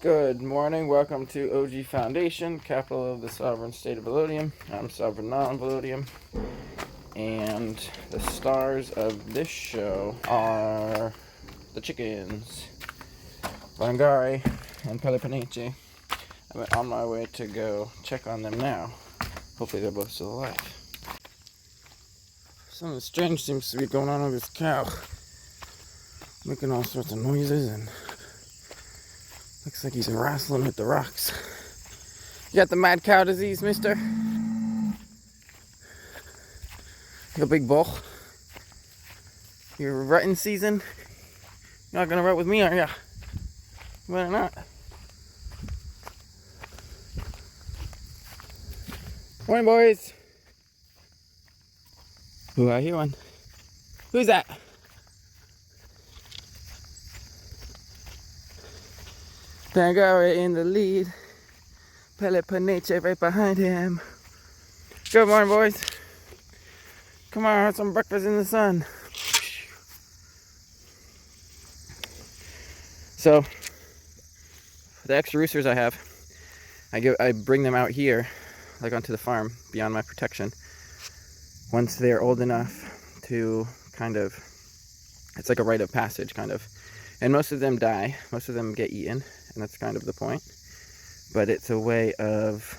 Good morning, welcome to OG Foundation, capital of the sovereign state of Velodium. I'm sovereign non-Velodium, and the stars of this show are the chickens, Vangari and Peloponnese. I'm on my way to go check on them now. Hopefully they're both still alive. Something strange seems to be going on with this cow, making all sorts of noises, and looks like he's wrestling with the rocks. You got the mad cow disease, mister? You a big bull? You're rutting season? You're not gonna rut with me, are ya? You better not. Morning, boys. Ooh, I hear one. Who's that? Vangari in the lead. Peloponnese right behind him. Good morning, boys. Come on, have some breakfast in the sun. So, the extra roosters I have, I bring them out here, like onto the farm, beyond my protection. Once they're old enough to kind of, it's like a rite of passage, kind of. And most of them die, most of them get eaten, and that's kind of the point. But it's a way of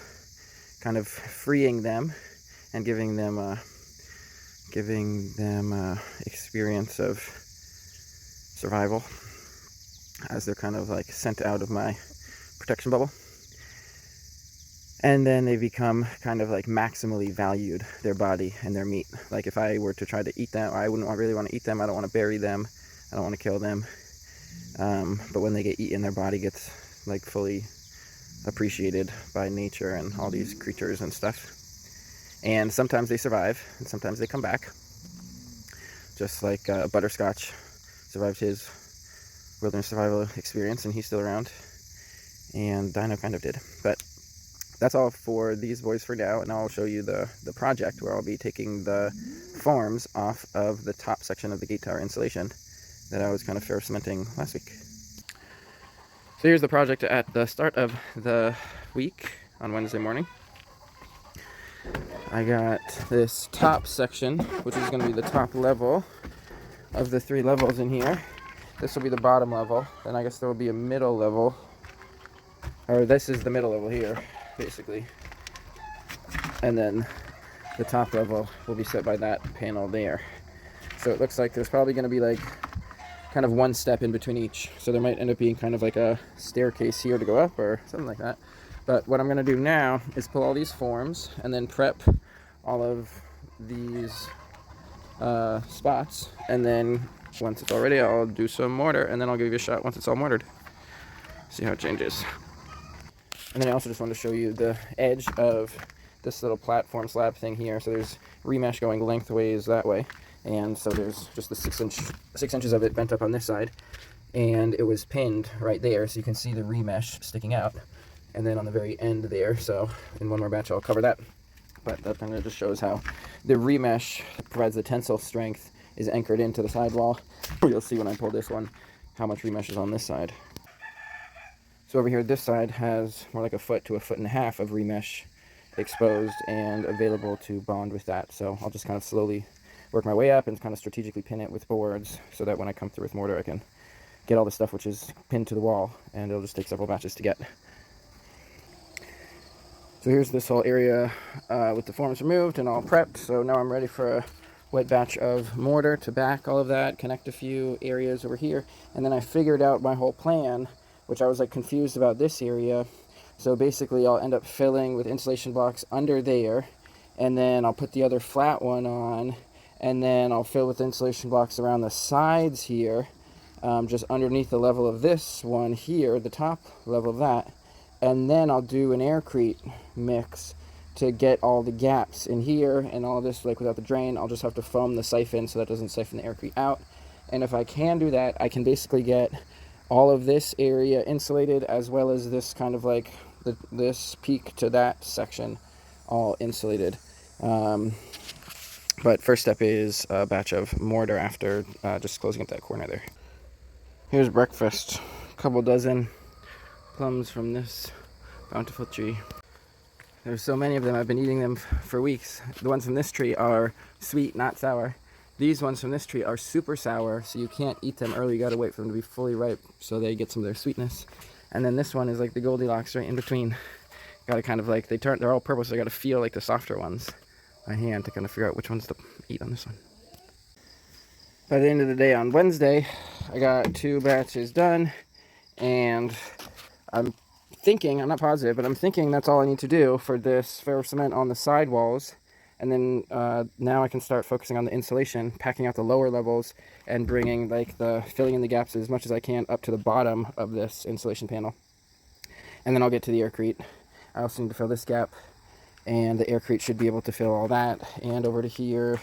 kind of freeing them and giving them a experience of survival as they're kind of like sent out of my protection bubble. And then they become kind of like maximally valued, their body and their meat. Like if I were to try to eat them, I wouldn't really want to eat them. I don't want to bury them. I don't want to kill them. But when they get eaten, their body gets like fully appreciated by nature and all these creatures and stuff. And sometimes they survive, and sometimes they come back. Just like Butterscotch survived his wilderness survival experience, and he's still around. And Dino kind of did. But that's all for these boys for now, and I'll show you the project where I'll be taking the forms off of the top section of the gate tower insulation that I was kind of ferrocementing last week. So here's the project at the start of the week on Wednesday morning. I got this top section, which is going to be the top level of the 3 levels in here. This will be the bottom level. Then I guess there will be a middle level, or this is the middle level here, basically. And then the top level will be set by that panel there. So it looks like there's probably going to be like kind of one step in between each. So there might end up being kind of like a staircase here to go up or something like that. But what I'm going to do now is pull all these forms and then prep all of these spots. And then once it's all ready, I'll do some mortar, and then I'll give you a shot once it's all mortared. See how it changes. And then I also just wanted to show you the edge of this little platform slab thing here. So there's remesh going lengthways that way. And so there's just the 6 inches of it bent up on this side. And it was pinned right there, so you can see the remesh sticking out. And then on the very end there, so in one more batch I'll cover that. But that kind of just shows how the remesh provides the tensile strength, is anchored into the sidewall. You'll see when I pull this one how much remesh is on this side. So over here, this side has more like 1 foot to 1.5 feet of remesh exposed and available to bond with that. So I'll just kind of slowly work my way up and kind of strategically pin it with boards so that when I come through with mortar, I can get all the stuff which is pinned to the wall, and it'll just take several batches to get. So here's this whole area with the forms removed and all prepped. So now I'm ready for a wet batch of mortar to back all of that, connect a few areas over here, and then I figured out my whole plan, which I was like confused about this area. So basically I'll end up filling with insulation blocks under there, and then I'll put the other flat one on, and then I'll fill with insulation blocks around the sides here, just underneath the level of this one here, the top level of that. And then I'll do an AIRCRETE mix to get all the gaps in here and all of this, like without the drain. I'll just have to foam the siphon so that doesn't siphon the AIRCRETE out. And if I can do that, I can basically get all of this area insulated, as well as this kind of like this peak to that section all insulated. But first step is a batch of mortar after just closing up that corner there. Here's breakfast. A couple dozen plums from this bountiful tree. There's so many of them, I've been eating them for weeks. The ones from this tree are sweet, not sour. These ones from this tree are super sour, so you can't eat them early. You gotta wait for them to be fully ripe so they get some of their sweetness. And then this one is like the Goldilocks right in between. Gotta kind of like, they're all purple, so I gotta feel like the softer ones by hand to kind of figure out which ones to eat on this one. By the end of the day on Wednesday, I got 2 batches done, and I'm not positive, but I'm thinking that's all I need to do for this ferrocement on the side walls. And then now I can start focusing on the insulation, packing out the lower levels and bringing filling in the gaps as much as I can up to the bottom of this insulation panel. And then I'll get to the AIRCRETE. I also need to fill this gap, and the AIRCRETE should be able to fill all that and over to here.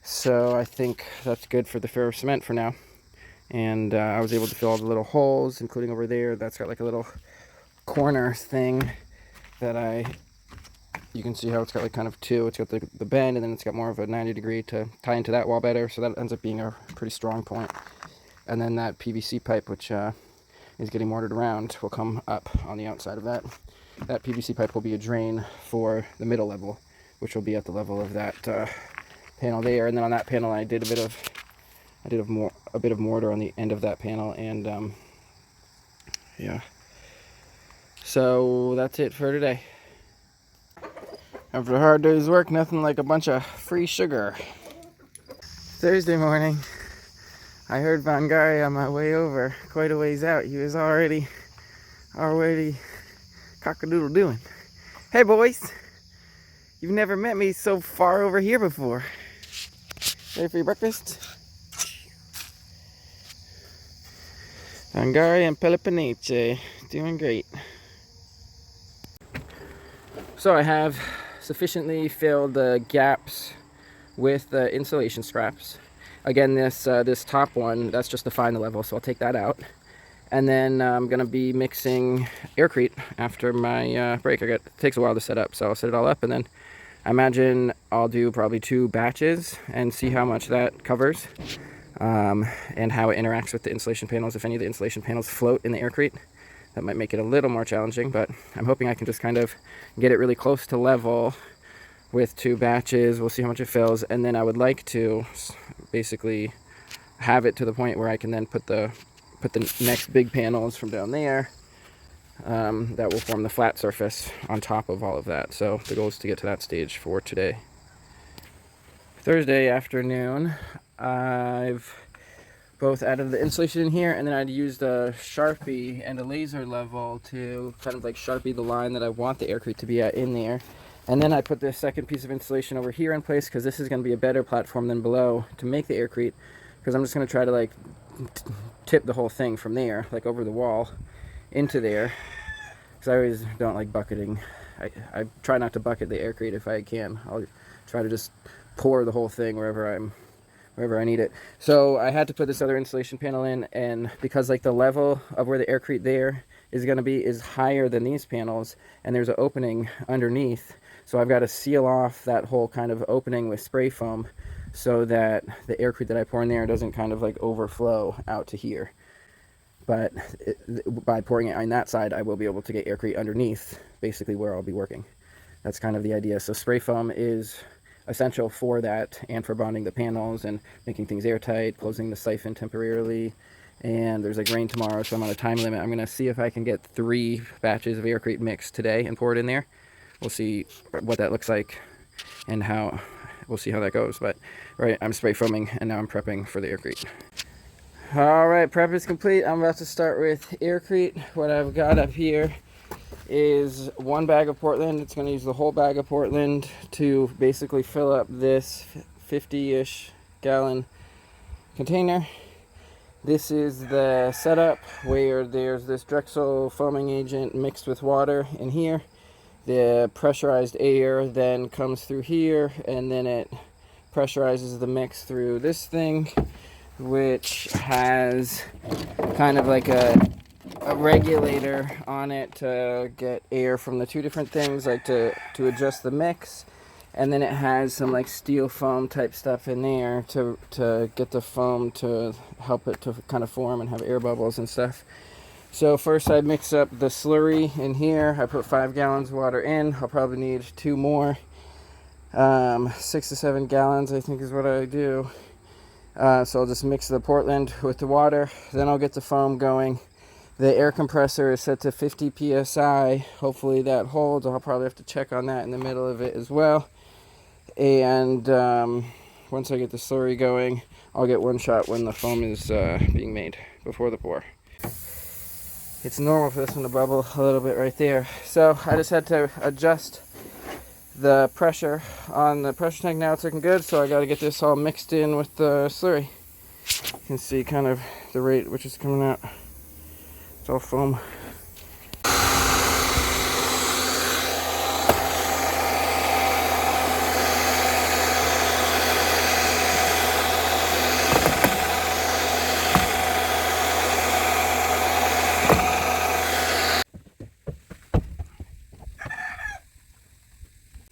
So I think that's good for the ferrocement for now. And I was able to fill all the little holes, including over there. That's got like a little corner thing that you can see how it's got like kind of 2. It's got the bend, and then it's got more of a 90-degree to tie into that wall better. So that ends up being a pretty strong point. And then that PVC pipe, which is getting mortared around, will come up on the outside of that. That PVC pipe will be a drain for the middle level, which will be at the level of that panel there. And then on that panel, I did a bit of mortar on the end of that panel, and yeah. So that's it for today. After a hard day's work, nothing like a bunch of free sugar. Thursday morning, I heard Van Gary on my way over, quite a ways out. He was already cock-a-doodle-doing. Hey boys, you've never met me so far over here before. Ready for your breakfast? Van Gary and Peloponnese, doing great. So I have sufficiently filled the gaps with the insulation scraps. Again, this top one, that's just to find the level, so I'll take that out. And then I'm gonna be mixing AIRCRETE after my break. It takes a while to set up, so I'll set it all up, and then I imagine I'll do probably 2 batches and see how much that covers, and how it interacts with the insulation panels. If any of the insulation panels float in the AIRCRETE, that might make it a little more challenging, but I'm hoping I can just kind of get it really close to level with 2 batches. We'll see how much it fills, and then I would like to basically have it to the point where I can then put the next big panels from down there that will form the flat surface on top of all of that. So the goal is to get to that stage for today. Thursday afternoon, I've both added the insulation in here, and then I'd used a Sharpie and a laser level to kind of like Sharpie the line that I want the AIRCRETE to be at in there. And then I put this second piece of insulation over here in place, because this is going to be a better platform than below to make the AIRCRETE, because I'm just going to try to like tip the whole thing from there, like over the wall into there, because I always don't like bucketing. I try not to bucket the AIRCRETE if I can. I'll try to just pour the whole thing wherever I need it. So I had to put this other insulation panel in, and because like the level of where the AIRCRETE there is going to be is higher than these panels, and there's an opening underneath, so I've got to seal off that whole kind of opening with spray foam so that the AIRCRETE that I pour in there doesn't kind of like overflow out to here. But by pouring it on that side, I will be able to get AIRCRETE underneath, basically where I'll be working. That's kind of the idea. So spray foam is essential for that, and for bonding the panels and making things airtight, closing the siphon temporarily. And there's like rain tomorrow, so I'm on a time limit. I'm going to see if I can get 3 batches of AIRCRETE mixed today and pour it in there. We'll see what that looks like and we'll see how that goes. But right, I'm spray foaming, and now I'm prepping for the AIRCRETE. Alright, prep is complete. I'm about to start with AIRCRETE. What I've got up here is 1 bag of Portland. It's going to use the whole bag of Portland to basically fill up this 50-ish gallon container. This is the setup where there's this Drexel foaming agent mixed with water in here. The pressurized air then comes through here, and then it pressurizes the mix through this thing, which has kind of like a regulator on it to get air from the 2 different things, like to adjust the mix. And then it has some like steel foam type stuff in there to get the foam to help it to kind of form and have air bubbles and stuff. So first I mix up the slurry in here. I put 5 gallons of water in. I'll probably need 2 more. 6 to 7 gallons I think is what I do. So I'll just mix the Portland with the water. Then I'll get the foam going. The air compressor is set to 50 psi. Hopefully that holds. I'll probably have to check on that in the middle of it as well. And once I get the slurry going, I'll get one shot when the foam is being made before the pour. It's normal for this one to bubble a little bit right there. So I just had to adjust the pressure on the pressure tank. Now it's looking good, so I got to get this all mixed in with the slurry. You can see kind of the rate which is coming out. It's all foam.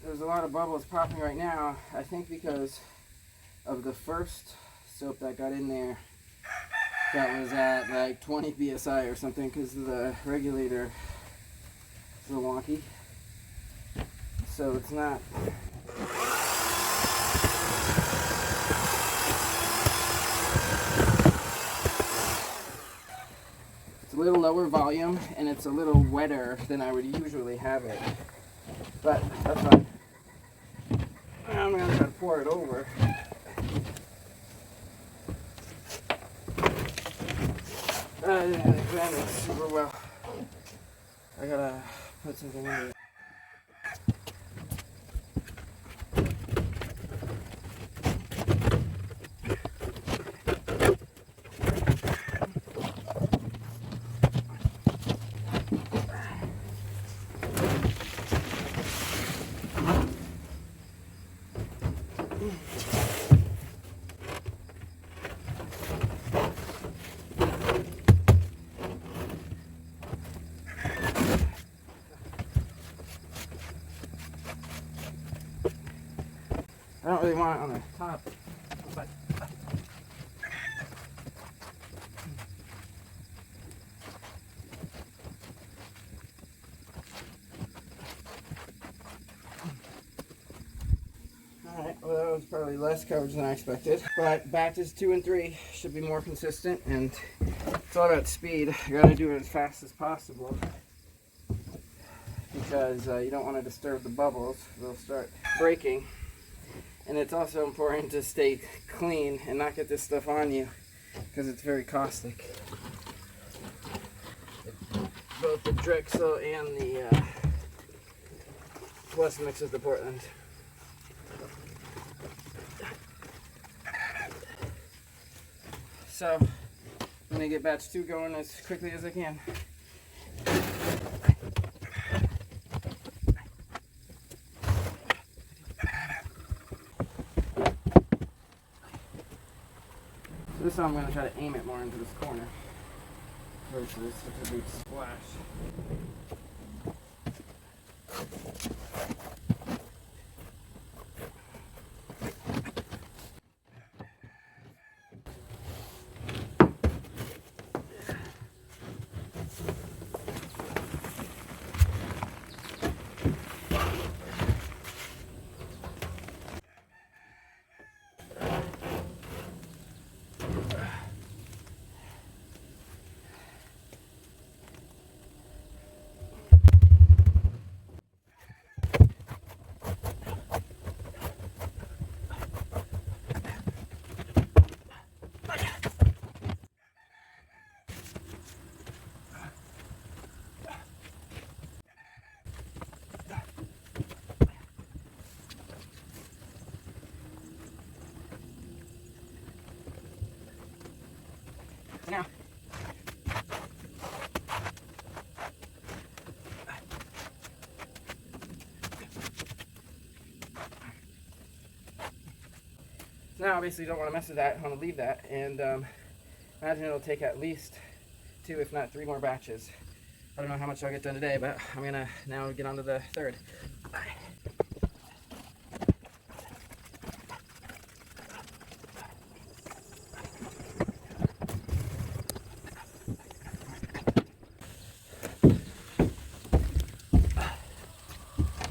There's a lot of bubbles popping right now, I think because of the first soap that got in there that was at like 20 psi or something, because the regulator is a little wonky. So it's not. It's a little lower volume and it's a little wetter than I would usually have it. But that's fine. I'm going to try to pour it over. I didn't blend it super well. I gotta put something in it. I don't really want it on the top, but alright, well that was probably less coverage than I expected, but batches 2 and 3 should be more consistent, and it's all about speed. You gotta do it as fast as possible because you don't want to disturb the bubbles. They'll start breaking. And it's also important to stay clean and not get this stuff on you because it's very caustic. Both the Drexel and the plus mix with the Portland. So I'm gonna get batch 2 going as quickly as I can. This time I'm going to try to aim it more into this corner versus such a big splash. Now, obviously you don't want to mess with that. I want to leave that, and imagine it'll take at least 2, if not 3 more batches. I don't know how much I'll get done today, but I'm gonna now get on to the 3rd.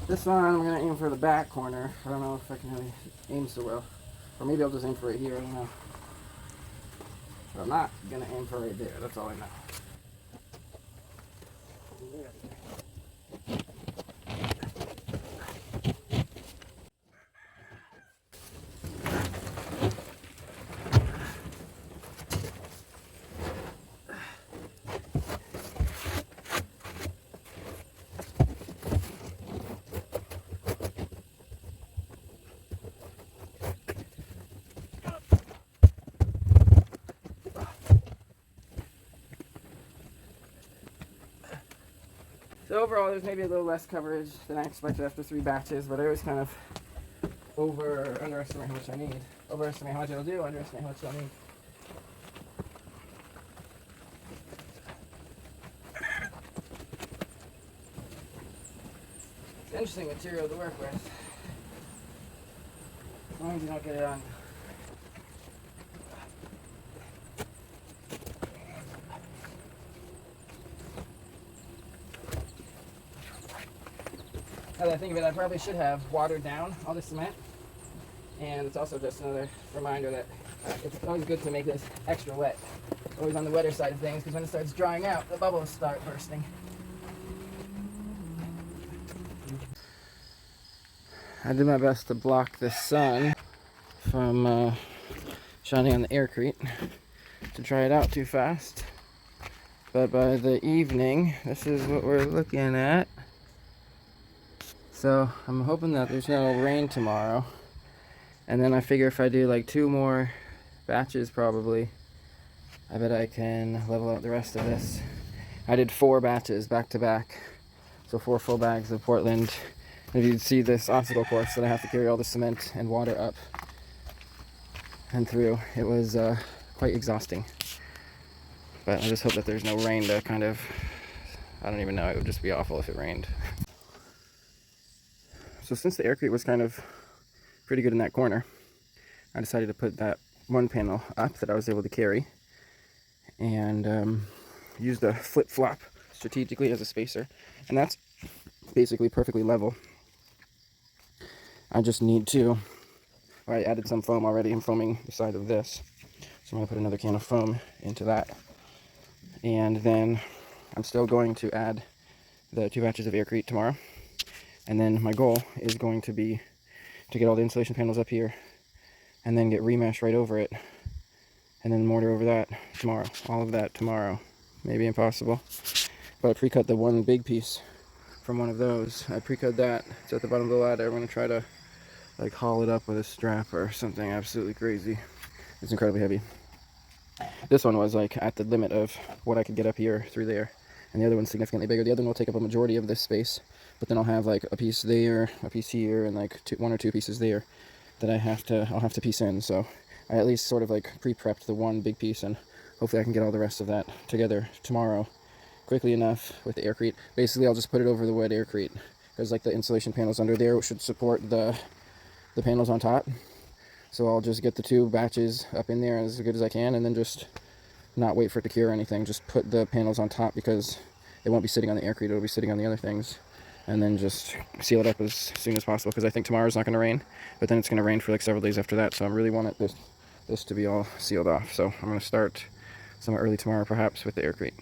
This one, I'm going to aim for the back corner. I don't know if I can really aim so well. Or maybe I'll just aim for right here, I don't know. But I'm not going to aim for right there, that's all I know. So overall, there's maybe a little less coverage than I expected after 3 batches, but I always kind of underestimate how much I need. Overestimate how much it'll do, underestimate how much I'll need. It's an interesting material to work with, as long as you don't get it on. Now that I think of it, I probably should have watered down all the cement. And it's also just another reminder that it's always good to make this extra wet. Always on the wetter side of things, because when it starts drying out, the bubbles start bursting. I did my best to block the sun from shining on the AIRCRETE to dry it out too fast. But by the evening, this is what we're looking at. So I'm hoping that there's no rain tomorrow. And then I figure if I do like 2 more batches probably, I bet I can level out the rest of this. I did 4 batches back to back. So 4 full bags of Portland. And if you'd see this obstacle course that I have to carry all the cement and water up and through, it was quite exhausting. But I just hope that there's no rain to kind of, I don't even know, it would just be awful if it rained. So since the AIRCRETE was kind of pretty good in that corner, I decided to put that one panel up that I was able to carry and use the flip-flop strategically as a spacer. And that's basically perfectly level. I just need to, I added some foam already. I'm foaming the side of this. So I'm going to put another can of foam into that. And then I'm still going to add the 2 batches of AIRCRETE tomorrow. And then my goal is going to be to get all the insulation panels up here and then get remesh right over it and then mortar over that tomorrow. All of that tomorrow. Maybe impossible. But I pre-cut the one big piece from one of those. I pre-cut that. It's at the bottom of the ladder. I'm going to try to like haul it up with a strap or something absolutely crazy. It's incredibly heavy. This one was like at the limit of what I could get up here through there. And the other one's significantly bigger. The other one will take up a majority of this space. But then I'll have like a piece there, a piece here, and like 1 or 2 pieces there that I'll have to piece in. So I at least sort of like pre-prepped the one big piece, and hopefully I can get all the rest of that together tomorrow quickly enough with the AIRCRETE. Basically, I'll just put it over the wood AIRCRETE because like the insulation panels under there should support the panels on top. So I'll just get the 2 batches up in there as good as I can, and then just not wait for it to cure or anything. Just put the panels on top because it won't be sitting on the AIRCRETE. It'll be sitting on the other things. And then just seal it up as soon as possible, because I think tomorrow's not going to rain, but then it's going to rain for like several days after that, so I really want this to be all sealed off. So I'm going to start somewhere early tomorrow perhaps with the AIRCRETE.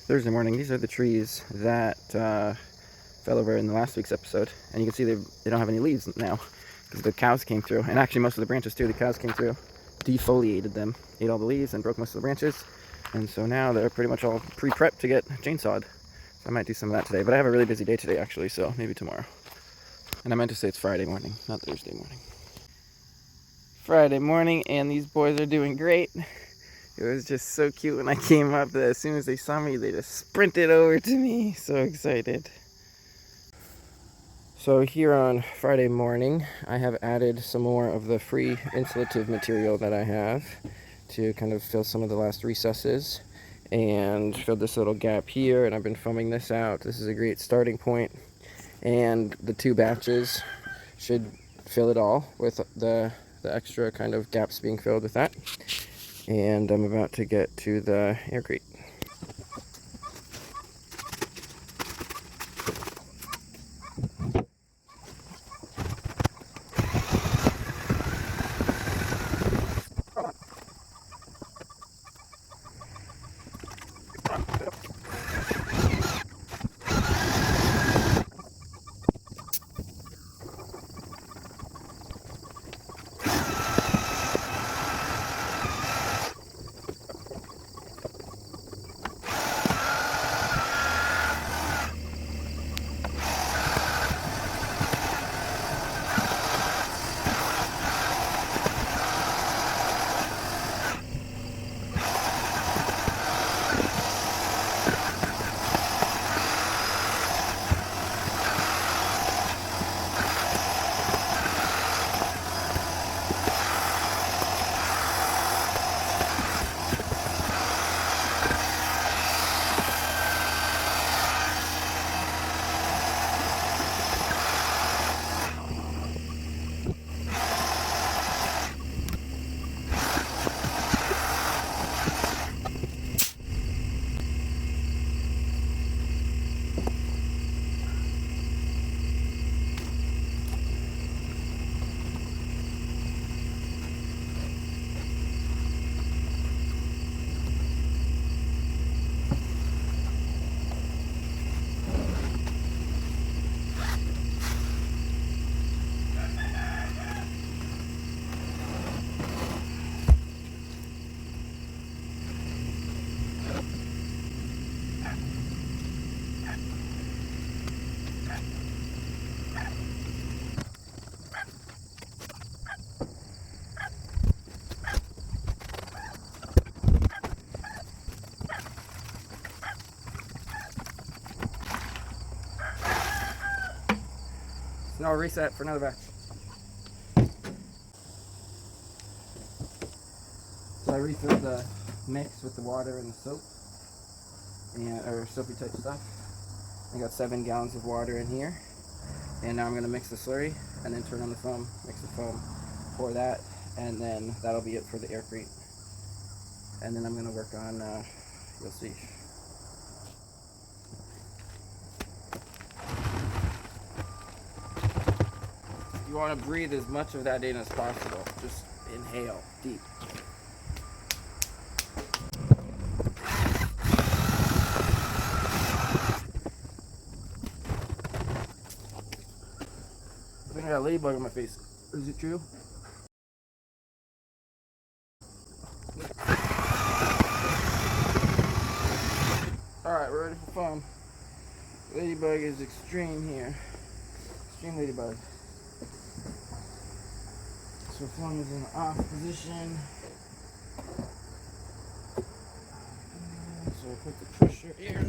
Thursday morning, these are the trees that fell over in the last week's episode, and you can see they don't have any leaves now because the cows came through, and actually most of the branches too. The cows came through, defoliated them, ate all the leaves and broke most of the branches, and so now they're pretty much all pre-prepped to get chainsawed. I might do some of that today, but I have a really busy day today actually, so maybe tomorrow. And I meant to say it's Friday morning, not Thursday morning. Friday morning, and these boys are doing great. It was just so cute when I came up that as soon as they saw me, they just sprinted over to me. So excited. So here on Friday morning, I have added some more of the free insulative material that I have to kind of fill some of the last recesses. And filled this little gap here, and I've been foaming this out. This is a great starting point, and the 2 batches should fill it all with the extra kind of gaps being filled with that. And I'm about to get to the AIRCRETE. And I'll reset for another batch. So I refilled the mix with the water and the soap, or soapy type stuff. I got 7 gallons of water in here, and now I'm going to mix the slurry and then turn on the foam, mix the foam, pour that, and then that'll be it for the AIRCRETE. And then I'm going to work on, you'll see. You want to breathe as much of that in as possible. Just inhale deep. I think I got a ladybug on my face. Is it true? Alright, we're ready for foam. Ladybug is extreme here. Extreme ladybug. So foam is in the off position. So I put the pressure here.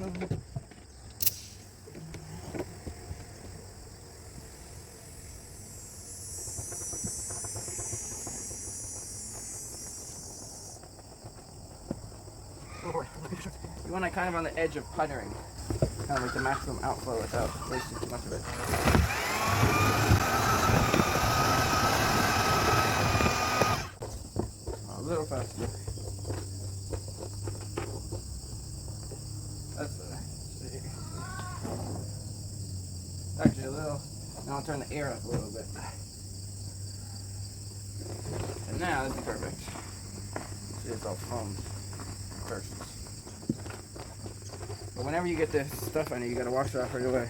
You want it kind of on the edge of puttering, kind of like the maximum outflow without wasting too much of it. A little faster. That's better. Actually a little. Now I'll turn the air up a little bit. And now this is perfect. See, it's all foamed first. But whenever you get this stuff on it, you gotta wash it off right away.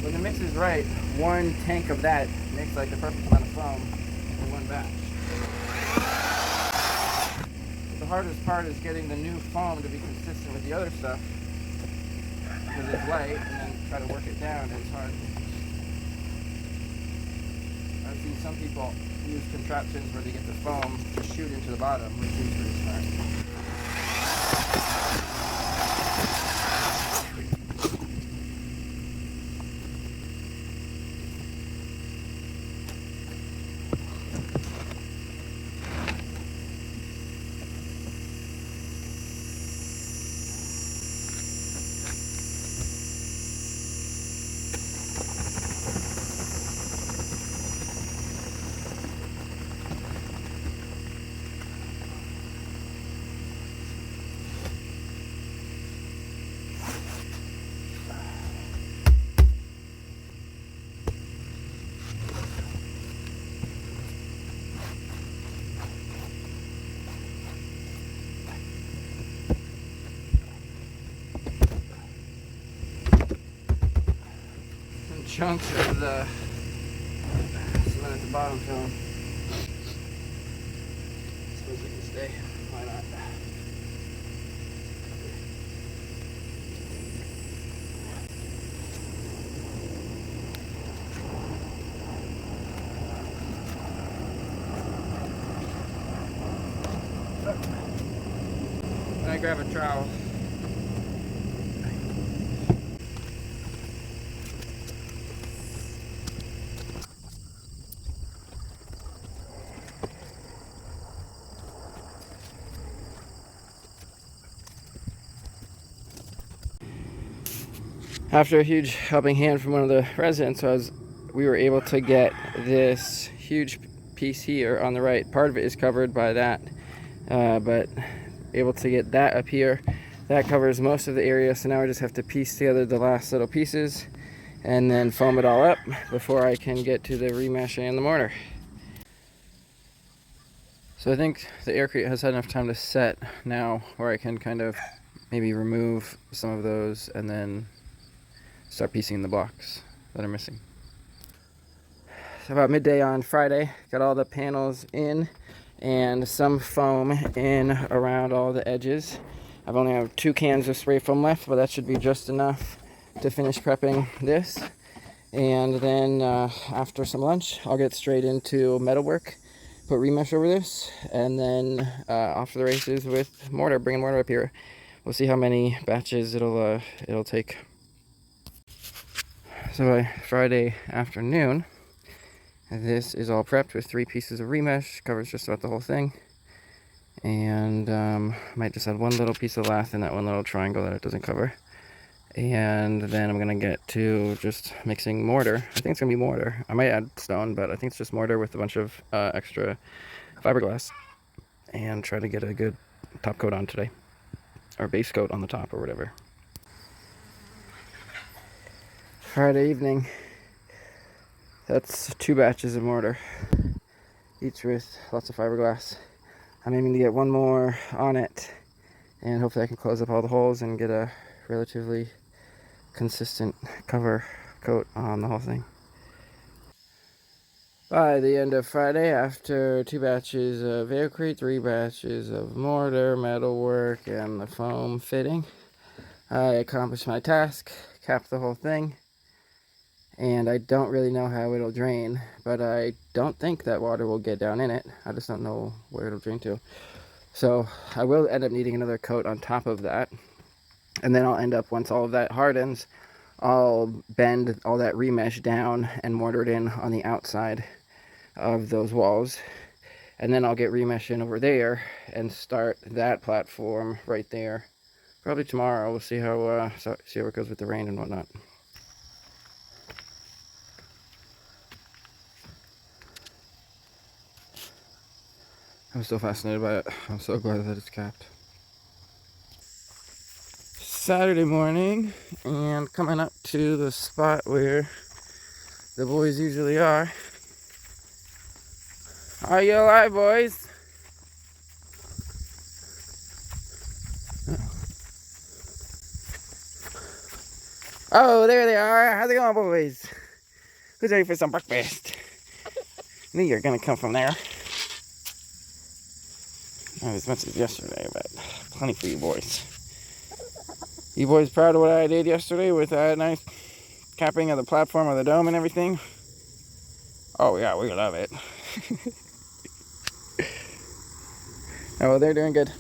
When the mix is right, 1 tank of that makes like the perfect amount of foam in one batch. But the hardest part is getting the new foam to be consistent with the other stuff, because it's light, and then try to work it down. It's hard. I've seen some people use contraptions where they get the foam to shoot into the bottom, which seems pretty smart. Chunks of the cement at the bottom film. I suppose it can stay. Why not? Then I grab a trowel. After a huge helping hand from one of the residents, we were able to get this huge piece here on the right. Part of it is covered by that, but able to get that up here. That covers most of the area, so now I just have to piece together the last little pieces and then foam it all up before I can get to the remeshing and the mortar. So I think the AIRCRETE has had enough time to set now where I can kind of maybe remove some of those and then start piecing the blocks that are missing. So about midday on Friday, got all the panels in and some foam in around all the edges. I've only have 2 cans of spray foam left, but that should be just enough to finish prepping this. And then after some lunch, I'll get straight into metalwork, put remesh over this, and then off to the races with mortar, bringing mortar up here. We'll see how many batches it'll take. So by Friday afternoon, this is all prepped with 3 pieces of remesh, covers just about the whole thing. And might just add 1 little piece of lath in that 1 little triangle that it doesn't cover. And then I'm gonna get to just mixing mortar. I think it's gonna be mortar. I might add stone, but I think it's just mortar with a bunch of extra fiberglass, and try to get a good top coat on today, or base coat on the top or whatever. Friday evening, that's 2 batches of mortar, each with lots of fiberglass. I'm aiming to get 1 more on it, and hopefully I can close up all the holes and get a relatively consistent cover coat on the whole thing. By the end of Friday, after 2 batches of AIRCRETE, 3 batches of mortar, metalwork, and the foam fitting, I accomplished my task, capped the whole thing, and I don't really know how it'll drain, but I don't think that water will get down in it. I just don't know where it'll drain to. So I will end up needing another coat on top of that, and then I'll end up, once all of that hardens, I'll bend all that remesh down and mortar it in on the outside of those walls, and then I'll get remesh in over there and start that platform right there. Probably tomorrow. We'll see how it goes with the rain and whatnot. I'm still fascinated by it. I'm so glad that it's capped. Saturday morning, and coming up to the spot where the boys usually are. Are you alive, boys? Oh, there they are. How's it going, boys? Who's ready for some breakfast? Knew you were gonna come from there. Not as much as yesterday, but plenty for you boys. You boys proud of what I did yesterday with that nice capping of the platform of the dome and everything? Oh yeah, we love it. Oh, well, they're doing good.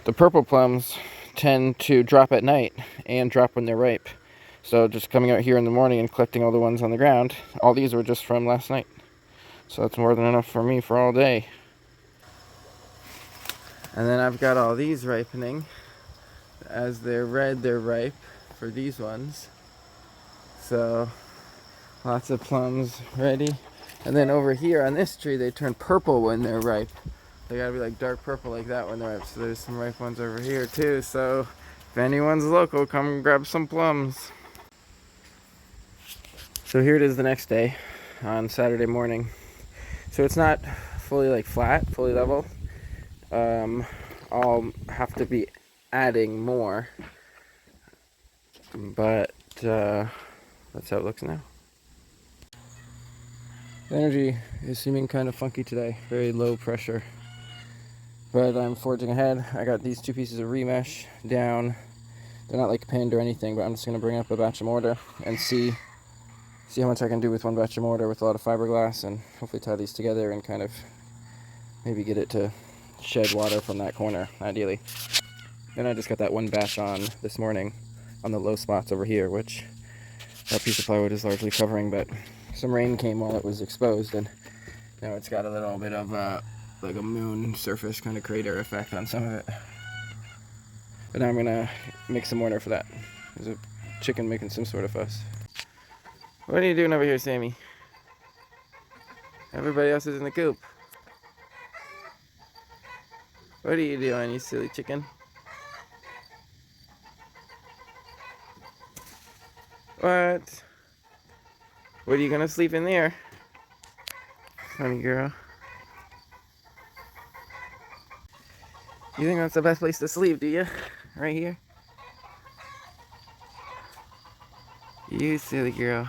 The purple plums tend to drop at night and drop when they're ripe. So just coming out here in the morning and collecting all the ones on the ground, all these were just from last night. So that's more than enough for me for all day. And then I've got all these ripening. As they're red, they're ripe for these ones. So lots of plums ready. And then over here on this tree, they turn purple when they're ripe. They gotta be like dark purple like that when they're ripe. So there's some ripe ones over here too. So if anyone's local, come grab some plums. So here it is the next day on Saturday morning. So it's not fully like flat, fully level. I'll have to be adding more, but that's how it looks now. The energy is seeming kind of funky today, very low pressure, but I'm forging ahead. I got these 2 pieces of remesh down. They're not like pinned or anything, but I'm just going to bring up a batch of mortar and see how much I can do with 1 batch of mortar with a lot of fiberglass, and hopefully tie these together and kind of maybe get it to shed water from that corner, ideally. Then I just got that 1 batch on this morning on the low spots over here, which that piece of plywood is largely covering, but some rain came while it was exposed, and now it's got a little bit of like a moon surface kind of crater effect on some of it. But now I'm gonna mix some mortar for that. There's a chicken making some sort of fuss. What are you doing over here, Sammy? Everybody else is in the coop. What are you doing, you silly chicken? What? What are you gonna sleep in there? Funny girl. You think that's the best place to sleep, do you? Right here? You silly girl.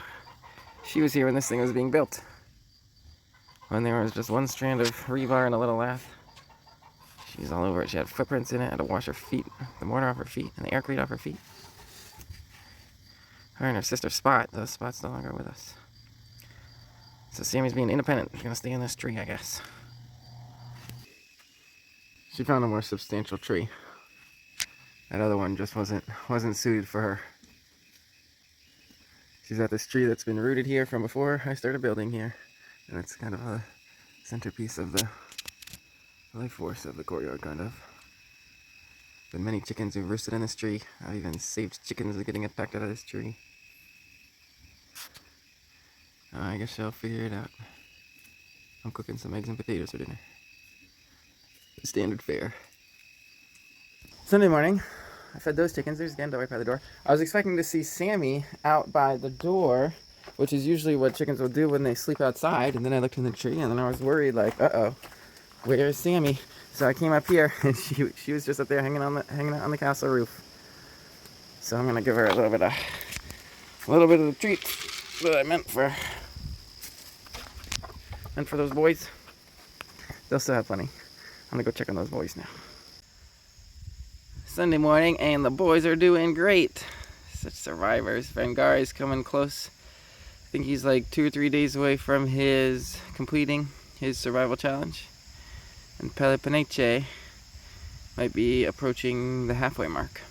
She was here when this thing was being built. when there was just one strand of rebar and a little lath. She's all over it. She had footprints in it. I had to wash her feet, the mortar off her feet, and the AIRCRETE off her feet. Her and her sister Spot. Those Spot's no longer with us. So Sammy's being independent. She's gonna stay in this tree, I guess. She found a more substantial tree. That other one just wasn't suited for her. She's at this tree that's been rooted here from before I started building here. And it's kind of a centerpiece of the life force of the courtyard, kind of. Been many chickens who've roosted in this tree. I've even saved chickens that are getting attacked out of this tree. I guess I'll figure it out. I'm cooking some eggs and potatoes for dinner. The standard fare. Sunday morning, I fed those chickens. There's Gendo right by the door. I was expecting to see Sammy out by the door, which is usually what chickens will do when they sleep outside. And then I looked in the tree, and then I was worried, like, uh-oh, where's Sammy? So I came up here, and she was just up there hanging out on the castle roof. So I'm gonna give her a little bit of the treat that I meant for those boys. They'll still have plenty. I'm gonna go check on those boys now. Sunday morning, and the boys are doing great. Such survivors. Vangari's coming close. I think he's like 2 or 3 days away from his completing his survival challenge. And Peloponnese might be approaching the halfway mark.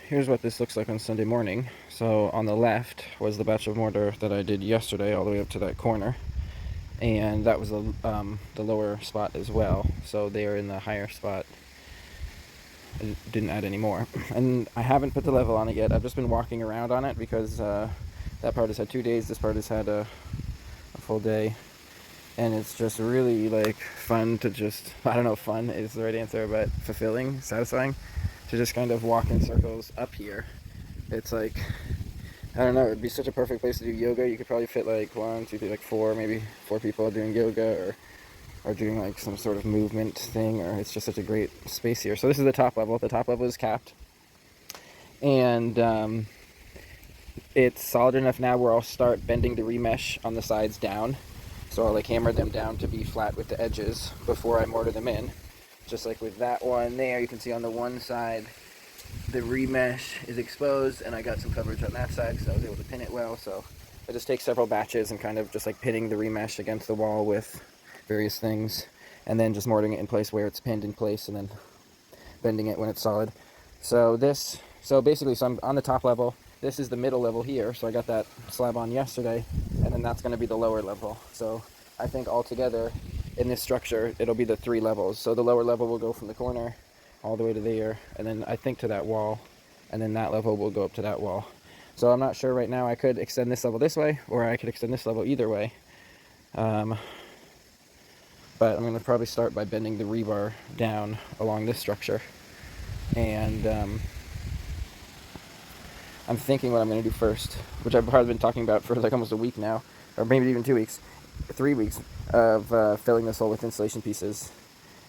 Here's what this looks like on Sunday morning. So on the left was the batch of mortar that I did yesterday all the way up to that corner. And that was the lower spot as well. So they are in the higher spot. I didn't add any more. And I haven't put the level on it yet. I've just been walking around on it because that part has had 2 days. This part has had a full day. And it's just really like fun to just, I don't know if fun is the right answer, but fulfilling, satisfying to just kind of walk in circles up here. It's like, I don't know, it'd be such a perfect place to do yoga. You could probably fit like 1, 2, 3, like 4, maybe 4 people doing yoga or doing like some sort of movement thing, or it's just such a great space here. So this is the top level. The top level is capped. And it's solid enough now where I'll start bending the remesh on the sides down. So I'll like hammer them down to be flat with the edges before I mortar them in. Just like with that one there, you can see on the one side the remesh is exposed, and I got some coverage on that side because I was able to pin it well. So I just take several batches and kind of just like pinning the remesh against the wall with various things, and then just mortaring it in place where it's pinned in place, and then bending it when it's solid. So basically, I'm on the top level. This is the middle level here, so I got that slab on yesterday, and then that's going to be the lower level. So I think altogether in this structure, it'll be the 3 levels. So the lower level will go from the corner all the way to there, and then I think to that wall, and then that level will go up to that wall. So I'm not sure right now. I could extend this level this way, or I could extend this level either way. But I'm going to probably start by bending the rebar down along this structure. And I'm thinking what I'm going to do first, which I've probably been talking about for like almost a week now, or maybe even 2 weeks, 3 weeks, of filling this hole with insulation pieces.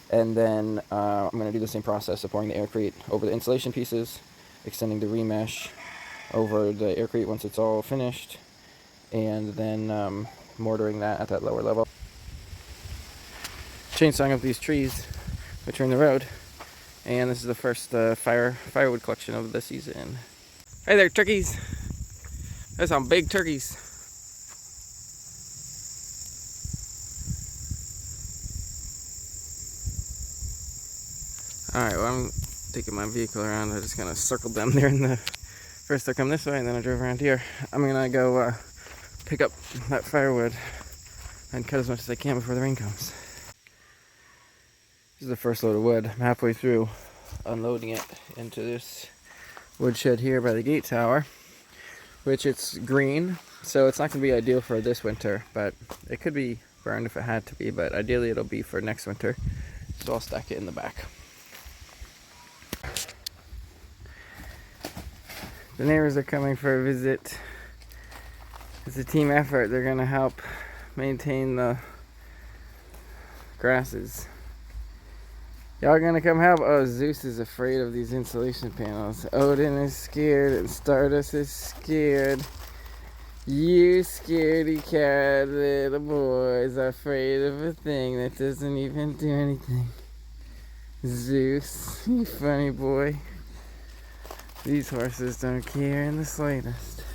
And then I'm going to do the same process of pouring the AIRCRETE over the insulation pieces, extending the remesh over the AIRCRETE once it's all finished, and then mortaring that at that lower level. Chainsawing up these trees which are in the road, and this is the first firewood collection of the season. Hey there, turkeys! There's some big turkeys. Alright, well, I'm taking my vehicle around. I just kind of circled them there in the... First I come this way, and then I drove around here. I'm gonna go pick up that firewood and cut as much as I can before the rain comes. This is the first load of wood. I'm halfway through unloading it into this woodshed here by the gate tower, which it's green, so it's not going to be ideal for this winter, but it could be burned if it had to be, but ideally it'll be for next winter, so I'll stack it in the back. The neighbors are coming for a visit. It's a team effort. They're going to help maintain the grasses. Y'all gonna come help? Oh, Zeus is afraid of these insulation panels. Odin is scared, and Stardust is scared. You scaredy cat little boys are afraid of a thing that doesn't even do anything. Zeus, you funny boy. These horses don't care in the slightest.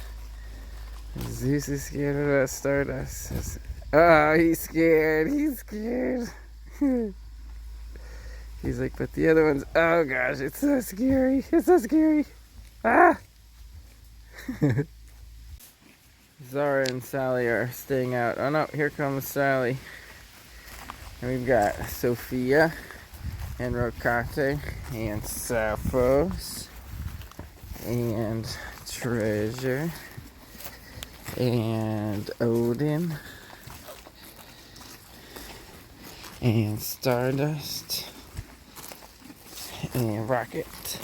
Zeus is scared of us, Stardust. Oh, he's scared. He's scared. He's like, but the other ones, oh gosh, it's so scary. It's so scary. Ah! Zara and Sally are staying out. Oh no, here comes Sally. And we've got Sophia and AIRCRETE and Sappho's and Treasure and Odin and Stardust and Rocket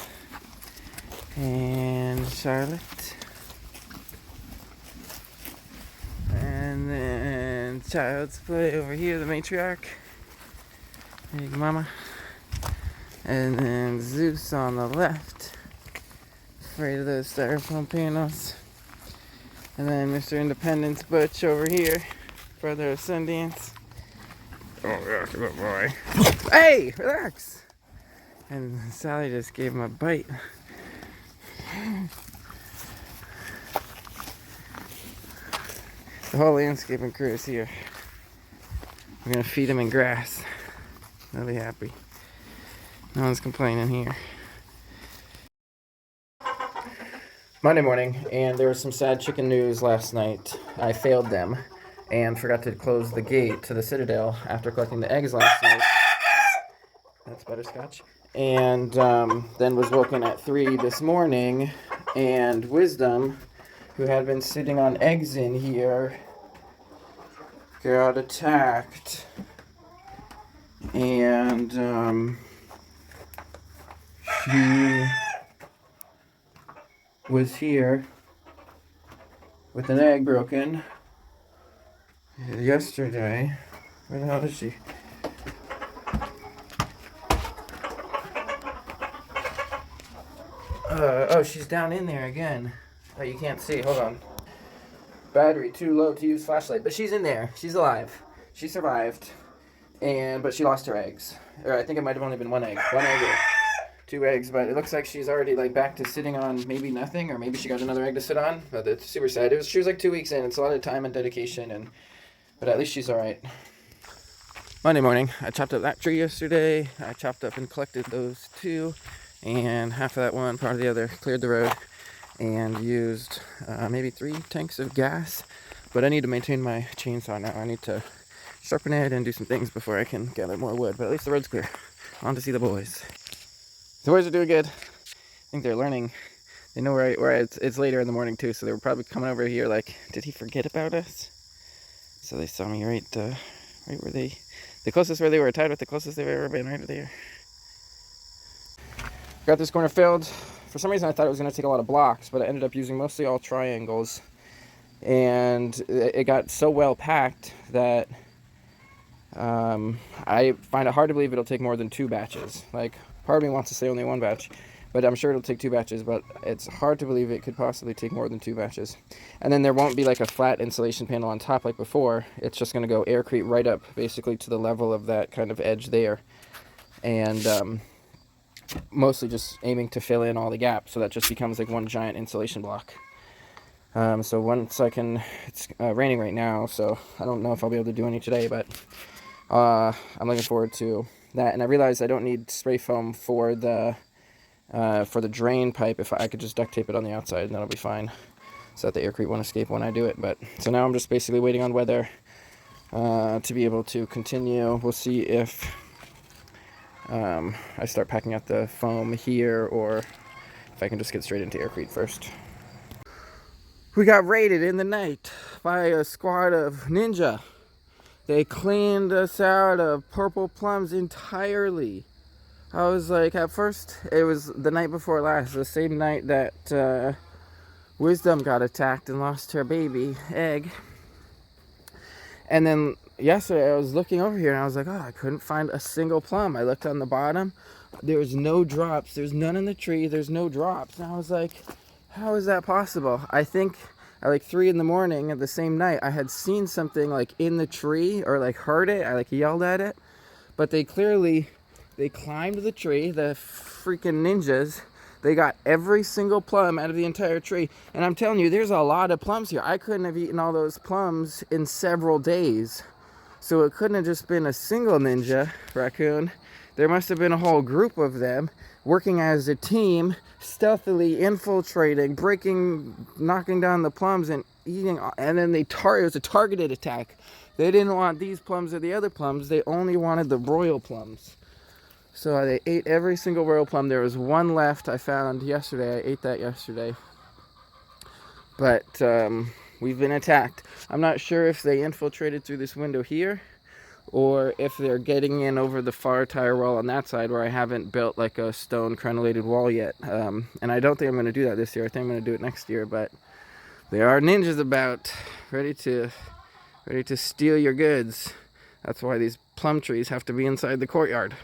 and Charlotte. And then Child's Play over here, the matriarch. Big Mama. And then Zeus on the left. Afraid of those styrofoam panels. And then Mr. Independence Butch over here. Brother of Sundance. Oh, yeah, good boy. Hey, relax! And Sally just gave him a bite. The whole landscaping crew is here. We're gonna feed them in grass. They'll be happy. No one's complaining here. Monday morning, and there was some sad chicken news last night. I failed them and forgot to close the gate to the Citadel after collecting the eggs last night. That's butterscotch. And then was woken at 3 this morning, and Wisdom, who had been sitting on eggs in here, got attacked. And she was here with an egg broken yesterday. Where the hell is she? Oh, she's down in there again. Oh, you can't see. Hold on. Battery too low to use flashlight. But she's in there. She's alive. She survived. But she lost her eggs. Or I think it might have only been one egg. One egg or 2 eggs. But it looks like she's already like back to sitting on maybe nothing. Or maybe she got another egg to sit on. But it's super sad. She was like 2 weeks in. It's a lot of time and dedication. But at least she's alright. Monday morning. I chopped up that tree yesterday. I chopped up and collected those 2. And half of that one, part of the other, cleared the road and used maybe 3 tanks of gas. But I need to maintain my chainsaw now. I need to sharpen it and do some things before I can gather more wood. But at least the road's clear. On to see the boys. The boys are doing good. I think they're learning. They know where it's later in the morning too, so they were probably coming over here like, did he forget about us? So they saw me right where the closest where they were, tied with the closest they've ever been, right there. Got this corner filled. For some reason I thought it was going to take a lot of blocks, but I ended up using mostly all triangles. And it got so well packed that I find it hard to believe it'll take more than 2 batches. Like, part of me wants to say only 1 batch, but I'm sure it'll take 2 batches, but it's hard to believe it could possibly take more than 2 batches. And then there won't be like a flat insulation panel on top like before. It's just going to go AIRCRETE right up basically to the level of that kind of edge there. And mostly just aiming to fill in all the gaps, so that just becomes like one giant insulation block. So once I can, it's raining right now, so I don't know if I'll be able to do any today, but I'm looking forward to that. And I realized I don't need spray foam for the drain pipe. If I could just duct tape it on the outside, and that'll be fine, so that the AIRCRETE won't escape when I do it. But so now I'm just basically waiting on weather to be able to continue. We'll see if I start packing out the foam here, or if I can just get straight into AIRCRETE first. We got raided in the night by a squad of ninja. They cleaned us out of purple plums entirely. I was like, at first, it was the night before last, the same night that Wisdom got attacked and lost her baby egg. And then yesterday I was looking over here and I was like, oh, I couldn't find a single plum. I looked on the bottom. There was no drops. There's none in the tree. There's no drops. And I was like, how is that possible? I think at like 3 in the morning of the same night, I had seen something like in the tree, or like heard it. I like yelled at it, but they climbed the tree, the freaking ninjas. They got every single plum out of the entire tree. And I'm telling you, there's a lot of plums here. I couldn't have eaten all those plums in several days. So it couldn't have just been a single ninja raccoon. There must have been a whole group of them working as a team, stealthily infiltrating, knocking down the plums and eating. And then it was a targeted attack. They didn't want these plums or the other plums. They only wanted the royal plums. So they ate every single royal plum. There was one left I found yesterday. I ate that yesterday. But we've been attacked. I'm not sure if they infiltrated through this window here, or if they're getting in over the far tire wall on that side where I haven't built like a stone crenellated wall yet. And I don't think I'm going to do that this year. I think I'm going to do it next year. But there are ninjas about, ready to steal your goods. That's why these plum trees have to be inside the courtyard.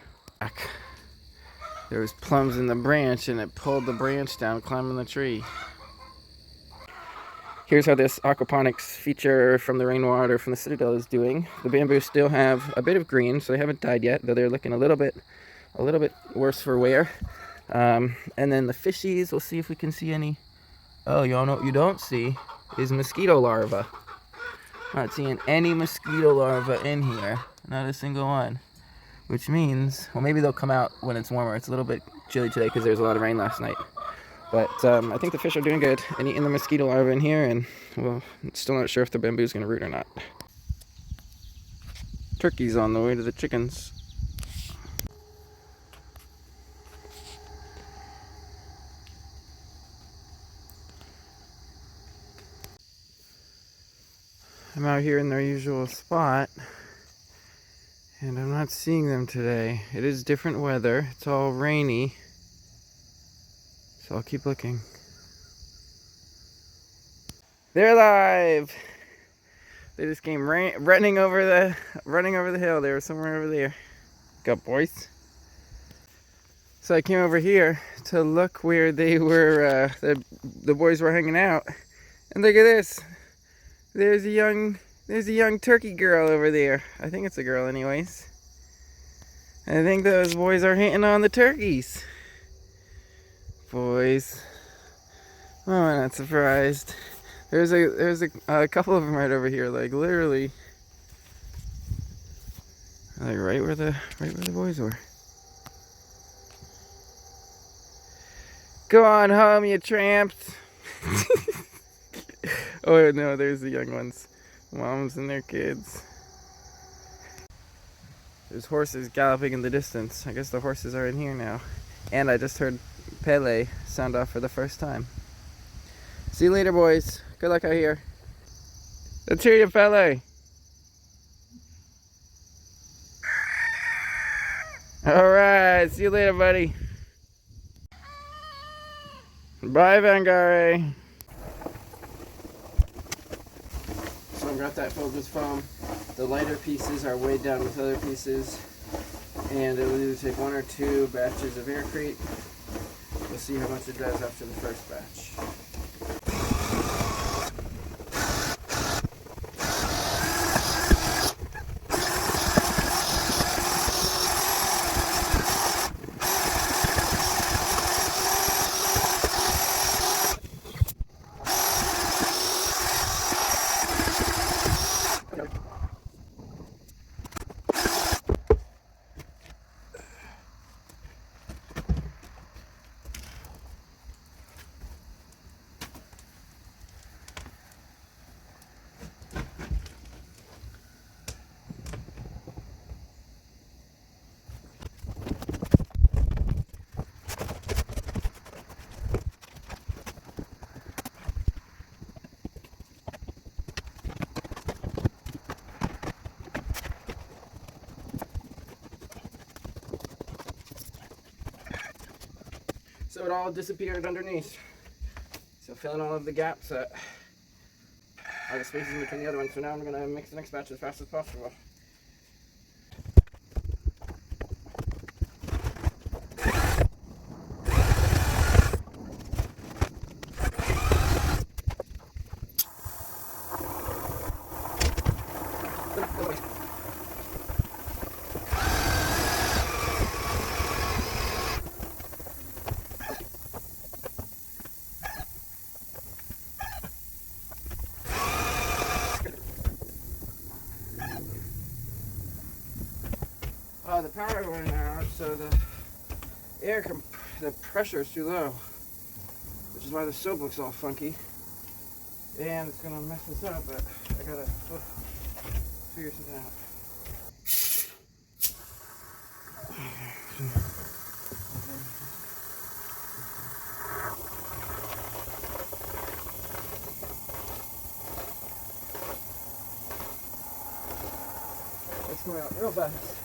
There was plums in the branch and it pulled the branch down, climbing the tree. Here's how this aquaponics feature from the rainwater from the Citadel is doing. The bamboos still have a bit of green, so they haven't died yet, though they're looking a little bit worse for wear. And then the fishies, we'll see if we can see any. Oh, y'all know what you don't see is mosquito larvae. Not seeing any mosquito larvae in here, not a single one. Which means, well, maybe they'll come out when it's warmer. It's a little bit chilly today because there was a lot of rain last night. But I think the fish are doing good and eating the mosquito larvae in here, and well, I'm still not sure if the bamboo is going to root or not. Turkey's on the way to the chickens. I'm out here in their usual spot, and I'm not seeing them today. It is different weather. It's all rainy, so I'll keep looking. They're alive! They just came running over the hill. They were somewhere over there. Good boys. So I came over here to look where they were. The boys were hanging out, and look at this. There's a young turkey girl over there. I think it's a girl, anyways. I think those boys are hitting on the turkeys. Boys. Oh, I'm not surprised. There's a couple of them right over here, like literally, like right where the boys were. Go on home, you tramps. Oh no, there's the young ones, moms and their kids. There's horses galloping in the distance. I guess the horses are in here now. And I just heard Pele sound off for the first time. See you later, boys. Good luck out here. Let's hear you, Pele. Alright, see you later, buddy. Bye, Vangare. So I've got that filled with foam. The lighter pieces are weighed down with other pieces. And it'll either take 1 or 2 batches of AIRCRETE. We'll see how much it does after the first batch. So it all disappeared underneath. So filling all of the gaps all the spaces in between the other ones. So now I'm going to mix the next batch as fast as possible. the power went out, so the the pressure is too low, which is why the soap looks all funky. And it's gonna mess this up, but I gotta figure something out. It's going out real fast.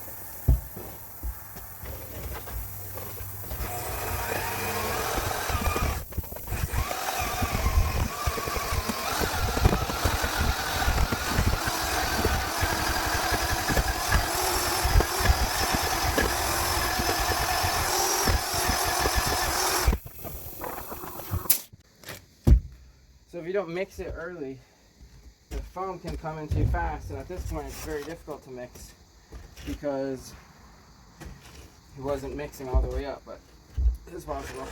So if you don't mix it early, the foam can come in too fast, and at this point it's very difficult to mix because it wasn't mixing all the way up, but it's possible.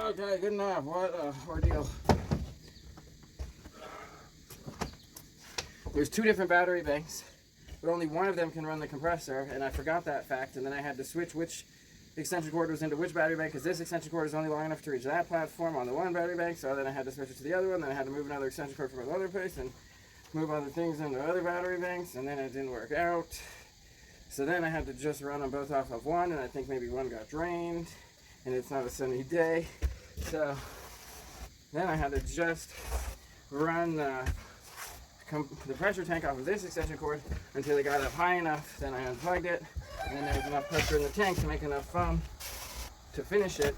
Okay, good enough. What a ordeal. There's two different battery banks, but only one of them can run the compressor, and I forgot that fact, and then I had to switch which extension cord was into which battery bank, because this extension cord is only long enough to reach that platform on the one battery bank, so then I had to switch it to the other one, then I had to move another extension cord from another place, and move other things into other battery banks, and then it didn't work out. So then I had to just run them both off of one, and I think maybe one got drained, and it's not a sunny day, so then I had to just run the pressure tank off of this extension cord until it got up high enough. Then I unplugged it, and then there was enough pressure in the tank to make enough foam to finish it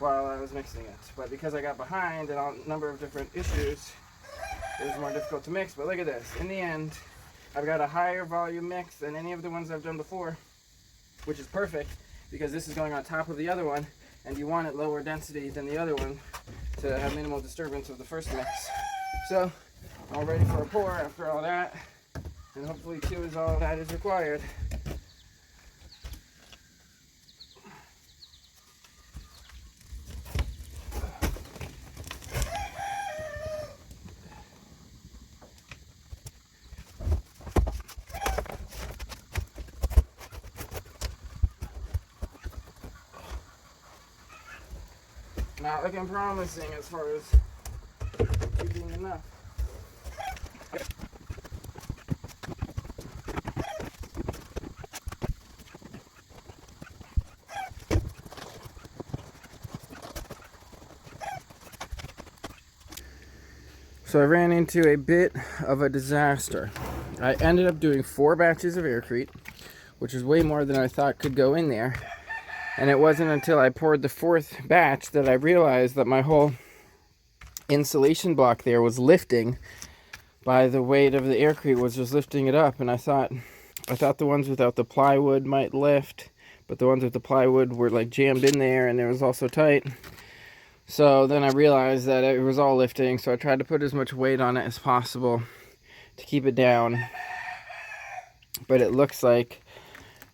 while I was mixing it. But because I got behind and a number of different issues, it was more difficult to mix. But look at this. In the end, I've got a higher volume mix than any of the ones I've done before, which is perfect because this is going on top of the other one, and you want it lower density than the other one to have minimal disturbance of the first mix. So all ready for a pour after all that, and hopefully 2 is all that is required. Not looking promising as far as keeping enough. So I ran into a bit of a disaster. I ended up doing 4 batches of AIRCRETE, which is way more than I thought could go in there. And it wasn't until I poured the 4th batch that I realized that my whole insulation block there was lifting by the weight of the AIRCRETE was just lifting it up. And I thought the ones without the plywood might lift, but the ones with the plywood were like jammed in there and it was also tight. So then I realized that it was all lifting, so I tried to put as much weight on it as possible to keep it down. But it looks like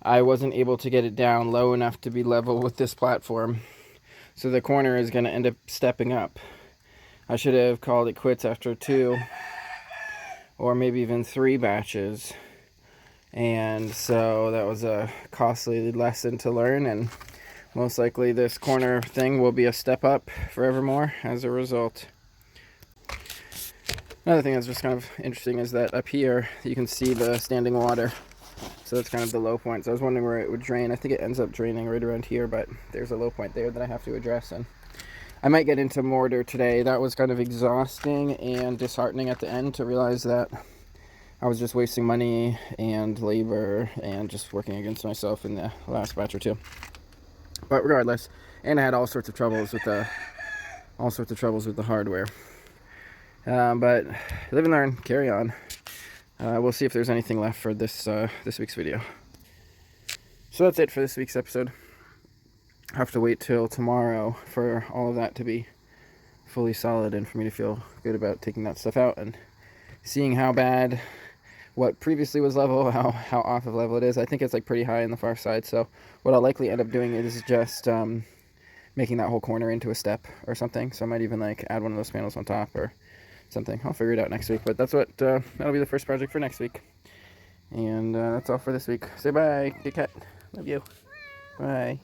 I wasn't able to get it down low enough to be level with this platform. So the corner is going to end up stepping up. I should have called it quits after 2 or maybe even 3 batches. And so that was a costly lesson to learn, and most likely this corner thing will be a step up forevermore as a result. Another thing that's just kind of interesting is that up here you can see the standing water. So that's kind of the low point. So I was wondering where it would drain. I think it ends up draining right around here, but there's a low point there that I have to address. And I might get into mortar today. That was kind of exhausting and disheartening at the end to realize that I was just wasting money and labor and just working against myself in the last batch or 2. But regardless, and I had all sorts of troubles with the hardware. But live and learn, carry on. We'll see if there's anything left for this week's video. So that's it for this week's episode. I have to wait till tomorrow for all of that to be fully solid and for me to feel good about taking that stuff out and seeing how bad what previously was level, how off of level it is. I think it's like pretty high on the far side, so what I'll likely end up doing is just making that whole corner into a step or something. So I might even like add one of those panels on top or something. I'll figure it out next week, but that's what that'll be the first project for next week. And that's all for this week. Say bye, Kit Kat. Love you. Bye.